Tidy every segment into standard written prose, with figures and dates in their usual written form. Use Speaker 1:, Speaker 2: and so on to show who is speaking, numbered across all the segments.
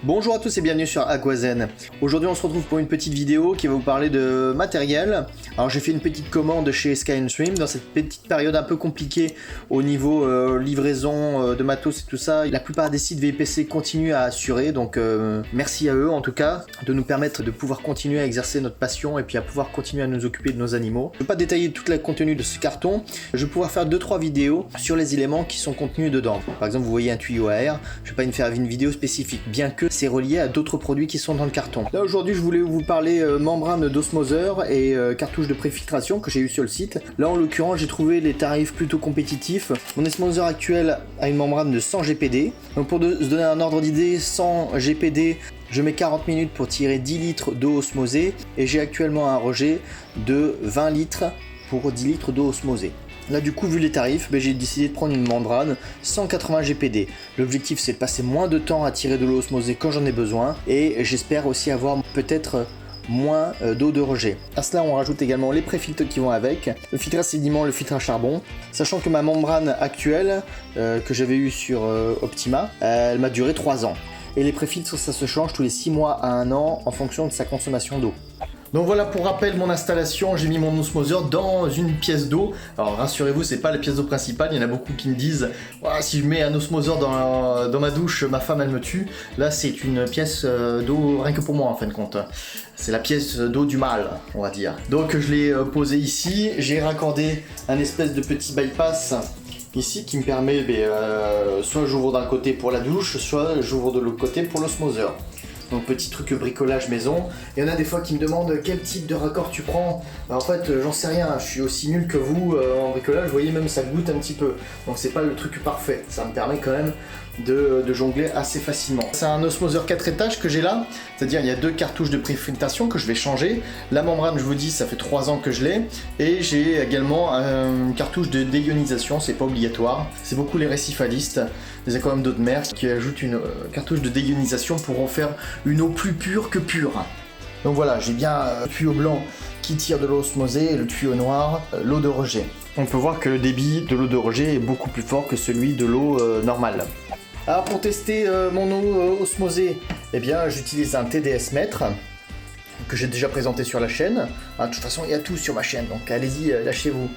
Speaker 1: Bonjour à tous et bienvenue sur Aquazen. Aujourd'hui on se retrouve pour une petite vidéo qui va vous parler de matériel. Alors j'ai fait une petite commande chez Sky & Swim dans cette petite période un peu compliquée au niveau livraison de matos et tout ça. La plupart des sites VPC continuent à assurer, donc merci à eux en tout cas de nous permettre de pouvoir continuer à exercer notre passion et puis à pouvoir continuer à nous occuper de nos animaux. Je ne vais pas détailler tout le contenu de ce carton, je vais pouvoir faire 2-3 vidéos sur les éléments qui sont contenus dedans. Par exemple vous voyez un tuyau à air, je ne vais pas faire une vidéo spécifique, bien que c'est relié à d'autres produits qui sont dans le carton. Là aujourd'hui je voulais vous parler membrane d'osmoseur et cartouche de préfiltration que j'ai eu sur le site. Là en l'occurrence j'ai trouvé les tarifs plutôt compétitifs. Mon osmoseur actuel a une membrane de 100 GPD. Donc pour se donner un ordre d'idée, 100 GPD, je mets 40 minutes pour tirer 10 litres d'eau osmosée et j'ai actuellement un rejet de 20 litres pour 10 litres d'eau osmosée. Là du coup vu les tarifs, j'ai décidé de prendre une membrane 180 GPD. L'objectif c'est de passer moins de temps à tirer de l'eau osmosée quand j'en ai besoin et j'espère aussi avoir peut-être moins d'eau de rejet. À cela on rajoute également les préfiltres qui vont avec, le filtre à sédiment, le filtre à charbon, sachant que ma membrane actuelle que j'avais eu sur Optima, elle m'a duré 3 ans. Et les préfiltres ça se change tous les 6 mois à 1 an en fonction de sa consommation d'eau. Donc voilà pour rappel mon installation, j'ai mis mon osmoseur dans une pièce d'eau. Alors rassurez-vous, c'est pas la pièce d'eau principale, il y en a beaucoup qui me disent si je mets un osmoseur dans ma douche, ma femme elle me tue. Là c'est une pièce d'eau rien que pour moi en fin de compte. C'est la pièce d'eau du mal, on va dire. Donc je l'ai posé ici, j'ai raccordé un espèce de petit bypass ici qui me permet, soit j'ouvre d'un côté pour la douche, soit j'ouvre de l'autre côté pour l'osmoseur. Donc petit truc bricolage maison. Il y en a des fois qui me demandent quel type de raccord tu prends. En fait j'en sais rien, je suis aussi nul que vous en bricolage, vous voyez même ça goûte un petit peu. Donc c'est pas le truc parfait, ça me permet quand même de jongler assez facilement. C'est un osmoseur 4 étages que j'ai là, c'est-à-dire il y a 2 cartouches de préfiltration que je vais changer. La membrane je vous dis ça fait 3 ans que je l'ai. Et j'ai également une cartouche de déionisation, c'est pas obligatoire. C'est beaucoup les récifalistes, les aquariums d'eau de mer qui ajoutent une cartouche de déionisation pour en faire une eau plus pure que pure. Donc voilà, j'ai bien le tuyau blanc qui tire de l'eau osmosée et le tuyau noir, l'eau de rejet. On peut voir que le débit de l'eau de rejet est beaucoup plus fort que celui de l'eau normale. Alors pour tester mon eau osmosée, j'utilise un TDS mètre que j'ai déjà présenté sur la chaîne. De toute façon il y a tout sur ma chaîne, donc allez-y, lâchez-vous.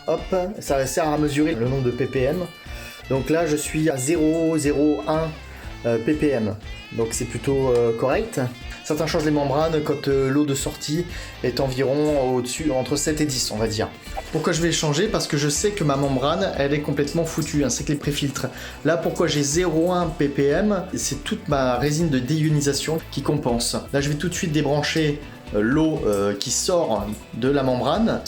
Speaker 1: Hop, ça sert à mesurer le nombre de ppm. Donc là je suis à 0,01 ppm, donc c'est plutôt correct. Certains changent les membranes quand l'eau de sortie est environ au-dessus, entre 7 et 10 on va dire. Pourquoi je vais changer? Parce que je sais que ma membrane elle est complètement foutue, ainsi que les préfiltres. Là pourquoi j'ai 0,1 ppm, c'est toute ma résine de déionisation qui compense. Là je vais tout de suite débrancher l'eau qui sort de la membrane.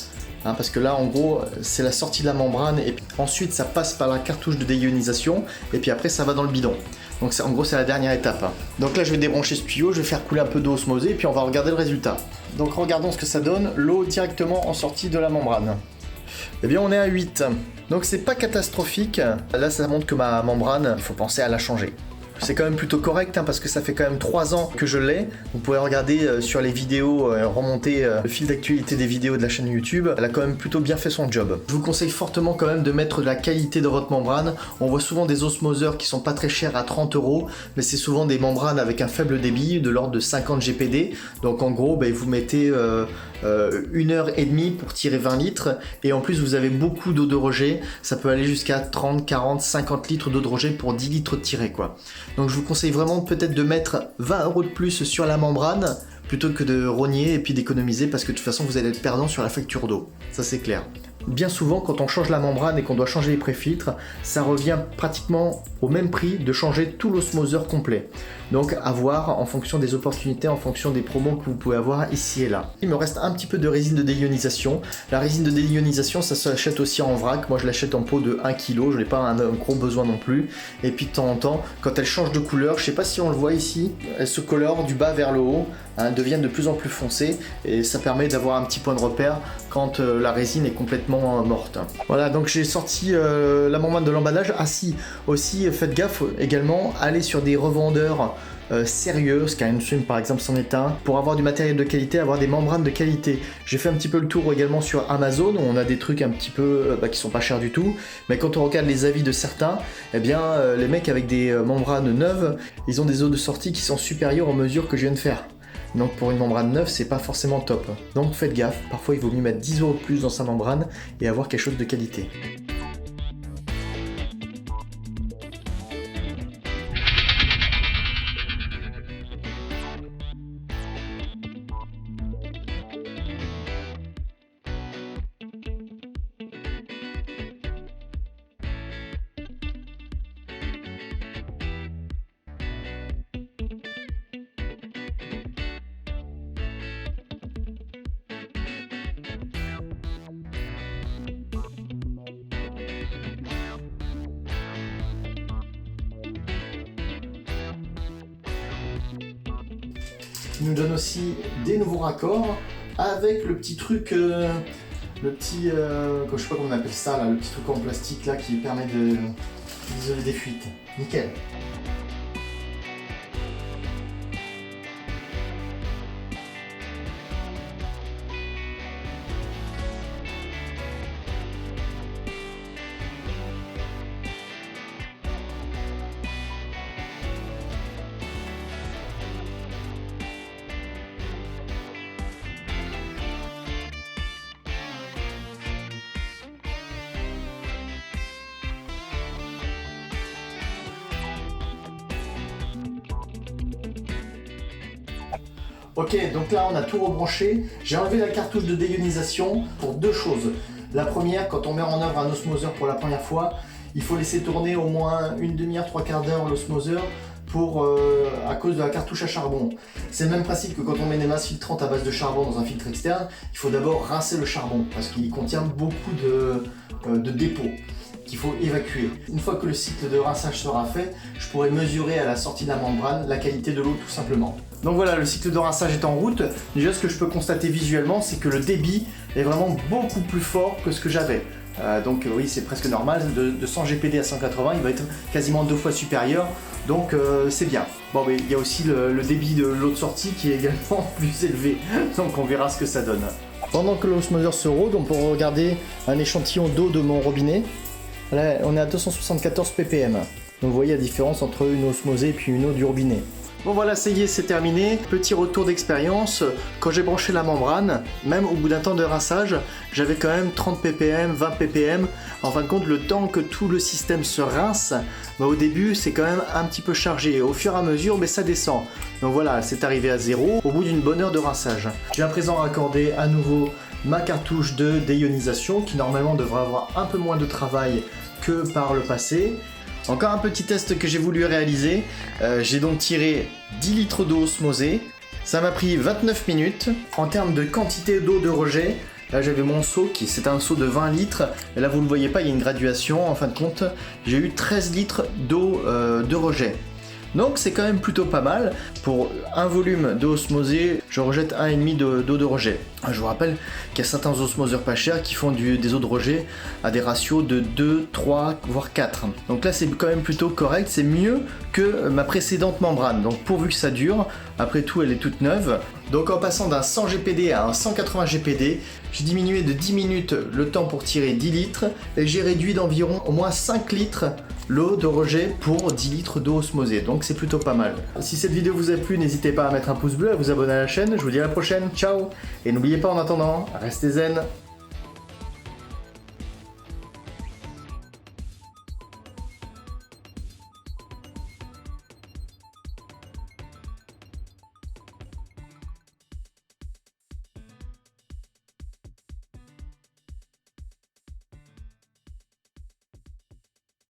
Speaker 1: Parce que là en gros c'est la sortie de la membrane et puis ensuite ça passe par la cartouche de déionisation et puis après ça va dans le bidon. Donc en gros c'est la dernière étape. Donc là je vais débrancher ce tuyau, je vais faire couler un peu d'eau osmosée et puis on va regarder le résultat. Donc regardons ce que ça donne, l'eau directement en sortie de la membrane. Eh bien on est à 8, donc c'est pas catastrophique. Là ça montre que ma membrane, il faut penser à la changer. C'est quand même plutôt correct parce que ça fait quand même 3 ans que je l'ai. Vous pouvez regarder sur les vidéos, remonter le fil d'actualité des vidéos de la chaîne YouTube. Elle a quand même plutôt bien fait son job. Je vous conseille fortement quand même de mettre de la qualité de votre membrane. On voit souvent des osmoseurs qui sont pas très chers à 30 €, mais c'est souvent des membranes avec un faible débit de l'ordre de 50 GPD. Donc en gros, vous mettez 1h30 pour tirer 20 litres et en plus vous avez beaucoup d'eau de rejet. Ça peut aller jusqu'à 30, 40, 50 litres d'eau de rejet pour 10 litres tirés quoi. Donc je vous conseille vraiment peut-être de mettre 20 € de plus sur la membrane plutôt que de rogner et puis d'économiser parce que de toute façon vous allez être perdant sur la facture d'eau. Ça c'est clair. Bien souvent quand on change la membrane et qu'on doit changer les préfiltres, ça revient pratiquement au même prix de changer tout l'osmoseur complet. Donc à voir en fonction des opportunités, en fonction des promos que vous pouvez avoir ici et là. Il me reste un petit peu de résine de déionisation. La résine de déionisation ça s'achète aussi en vrac, moi je l'achète en pot de 1 kg, je n'ai pas un gros besoin non plus. Et puis de temps en temps, quand elle change de couleur, je sais pas si on le voit ici, elle se colore du bas vers le haut, deviennent de plus en plus foncées et ça permet d'avoir un petit point de repère quand la résine est complètement morte. Voilà, donc j'ai sorti la membrane de l'emballage. Ah si, aussi faites gaffe également, allez sur des revendeurs sérieux. SkySwim par exemple c'en est un. Pour avoir du matériel de qualité, avoir des membranes de qualité. J'ai fait un petit peu le tour également sur Amazon, où on a des trucs un petit peu qui sont pas chers du tout. Mais quand on regarde les avis de certains, eh bien les mecs avec des membranes neuves, ils ont des eaux de sortie qui sont supérieures aux mesures que je viens de faire. Donc pour une membrane neuve, c'est pas forcément top. Donc faites gaffe, parfois il vaut mieux mettre 10 € de plus dans sa membrane et avoir quelque chose de qualité. Il nous donne aussi des nouveaux raccords avec le petit truc, je sais pas comment on appelle ça, là, le petit truc en plastique là qui permet d'isoler des fuites. Nickel. Ok, donc là on a tout rebranché. J'ai enlevé la cartouche de déionisation pour deux choses. La première, quand on met en œuvre un osmoseur pour la première fois, il faut laisser tourner au moins une demi-heure, trois quarts d'heure l'osmoseur à cause de la cartouche à charbon. C'est le même principe que quand on met des masses filtrantes à base de charbon dans un filtre externe, il faut d'abord rincer le charbon parce qu'il contient beaucoup de dépôts qu'il faut évacuer. Une fois que le cycle de rinçage sera fait, je pourrai mesurer à la sortie de la membrane la qualité de l'eau tout simplement. Donc voilà, le cycle de rinçage est en route. Déjà, ce que je peux constater visuellement, c'est que le débit est vraiment beaucoup plus fort que ce que j'avais. Donc oui, c'est presque normal, de 100 GPD à 180, il va être quasiment 2 fois supérieur, donc c'est bien. Bon, mais il y a aussi le débit de l'eau de sortie qui est également plus élevé, donc on verra ce que ça donne. Pendant que l'osmoseur se rôde, on peut regarder un échantillon d'eau de mon robinet. Là, on est à 274 ppm. Donc vous voyez la différence entre une osmosée et puis une eau du robinet. Bon voilà, ça y est, c'est terminé. Petit retour d'expérience. Quand j'ai branché la membrane, même au bout d'un temps de rinçage, j'avais quand même 30 ppm, 20 ppm. En fin de compte, le temps que tout le système se rince, au début, c'est quand même un petit peu chargé. Au fur et à mesure, mais ça descend. Donc voilà, c'est arrivé à 0 au bout d'une bonne heure de rinçage. J'ai à présent raccordé à nouveau ma cartouche de déionisation qui normalement devrait avoir un peu moins de travail que par le passé. Encore un petit test que j'ai voulu réaliser. J'ai donc tiré 10 litres d'eau osmosée. Ça m'a pris 29 minutes. En termes de quantité d'eau de rejet, là j'avais mon seau c'est un seau de 20 litres. Et là vous ne le voyez pas, il y a une graduation. En fin de compte, j'ai eu 13 litres d'eau de rejet. Donc c'est quand même plutôt pas mal. Pour un volume d'eau osmosée, je rejette 1,5 d'eau de rejet. Je vous rappelle qu'il y a certains osmoseurs pas chers qui font des eaux de rejet à des ratios de 2, 3, voire 4. Donc là c'est quand même plutôt correct, c'est mieux que ma précédente membrane. Donc pourvu que ça dure, après tout elle est toute neuve. Donc en passant d'un 100 GPD à un 180 GPD, j'ai diminué de 10 minutes le temps pour tirer 10 litres et j'ai réduit d'environ au moins 5 litres l'eau de rejet pour 10 litres d'eau osmosée. Donc c'est plutôt pas mal. Si cette vidéo vous a plu, n'hésitez pas à mettre un pouce bleu, à vous abonner à la chaîne. Je vous dis à la prochaine, ciao. Et n'oubliez pas en attendant, restez zen.